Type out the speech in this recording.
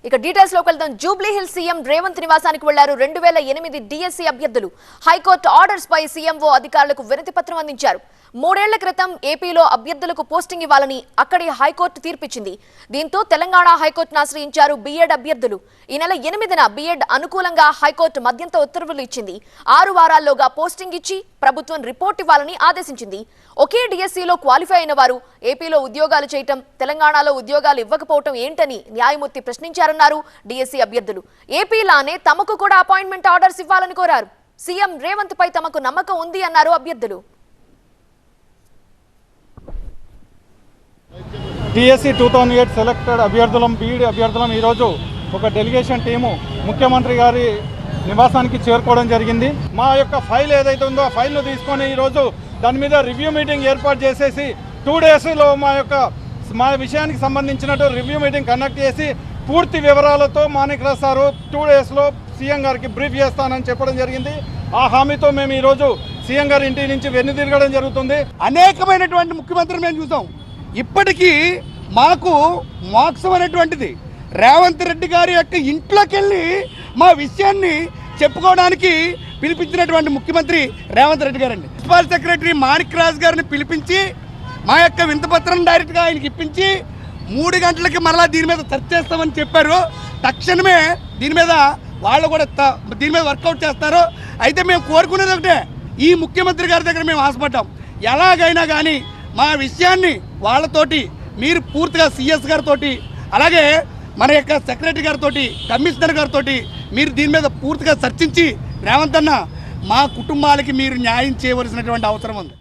ఇక డీటెయిల్స్ లోకి వెళ్దాం. జూబ్లీ హిల్స్ సీఎం రేవంత్ నివాసానికి వెళ్లారు 2008 డిఎస్సీ అభ్యర్థులు. హైకోర్టు ఆర్డర్స్ పై సీఎంఓ అధికారులకు వినతి పత్రం అందించారు. 3 ఏళ్ల క్రితం ఏపీలో అభ్యర్థులకు పోస్టింగ్ ఇవ్వాలని అక్కడి హైకోర్టు తీర్పిచ్చింది. దీంతో తెలంగాణ హైకోర్టును ఆశ్రయించారు బీఎడ్ అభ్యర్థులు. ఈ నెల 8న బీఎడ్ అనుకూలంగా హైకోర్టు మధ్యంతర ఉత్తర్వులు ఇచ్చింది. 6 వారాల్లోగా పోస్టింగ్ ఇచ్చి ప్రభుత్వం రిపోర్ట్ ఇవ్వాలని ఆదేశించింది. ఒకే డిఎస్సీలో క్వాలిఫై అయిన వారు ఏపీలో ఉద్యోగాలు చేయటం, తెలంగాణలో ఉద్యోగాలు ఇవ్వకపోవటం ఏంటని న్యాయమూర్తి ప్రశ్నించారన్నారు డిఎస్సీ అభ్యర్థులు. ఏపీలానే తమకు కూడా అపాయింట్మెంట్ ఆర్డర్స్ ఇవ్వాలని కోరారు. సీఎం రేవంత్ పై తమకు నమ్మకం ఉంది అన్నారు అభ్యర్థులు. డిఎస్సీ 2008 సెలెక్టెడ్ అభ్యర్థులం బీఈడీ అభ్యర్థులం ఈరోజు ఒక డెలిగేషన్ టీము ముఖ్యమంత్రి గారి నివాసానికి చేరుకోవడం జరిగింది. మా యొక్క ఫైల్ ఏదైతే ఉందో ఆ ఫైల్ను తీసుకొని ఈరోజు దాని మీద రివ్యూ మీటింగ్ ఏర్పాటు చేసేసి 2 డేస్లో మా విషయానికి సంబంధించినట్టు రివ్యూ మీటింగ్ కండక్ట్ చేసి పూర్తి వివరాలతో మాణిక్రాజ్ సారు 2 డేస్లో సీఎం గారికి బ్రీఫ్ చేస్తానని చెప్పడం జరిగింది. ఆ హామీతో మేము ఈరోజు సీఎం గారి ఇంటి నుంచి వెన్నుదిరగడం జరుగుతుంది. అనేకమైనటువంటి ముఖ్యమంత్రులు మేము చూసాం. ఇప్పటికీ మాకు మోక్షం అనేటువంటిది రేవంత్ రెడ్డి గారి యొక్క ఇంట్లోకి వెళ్ళి మా విషయాన్ని చెప్పుకోవడానికి పిలిపించినటువంటి ముఖ్యమంత్రి రేవంత్ రెడ్డి గారండి. ప్రిన్సిపల్ సెక్రటరీ మాణిక్రాజ్ గారిని పిలిపించి మా యొక్క వింతపత్రం డైరెక్ట్గా ఆయనకి ఇప్పించి 3 గంటలకి మరలా దీని మీద చర్చ చేస్తామని చెప్పారు. తక్షణమే దీని మీద వాళ్ళు కూడా దీని మీద వర్కౌట్ చేస్తారు. అయితే మేము కోరుకునేది ఒకటే, ఈ ముఖ్యమంత్రి గారి దగ్గర మేము ఆశపడ్డాం, ఎలాగైనా కానీ మా విషయాన్ని వాళ్ళతోటి మీరు పూర్తిగా సిఎస్ గారితో, అలాగే మన యొక్క సెక్రటరీ గారితో, కమిషనర్ గారితో మీరు దీని మీద పూర్తిగా చర్చించి రేవంత్ అన్న మా కుటుంబాలకి మీరు న్యాయం చేయవలసినటువంటి అవసరం ఉంది.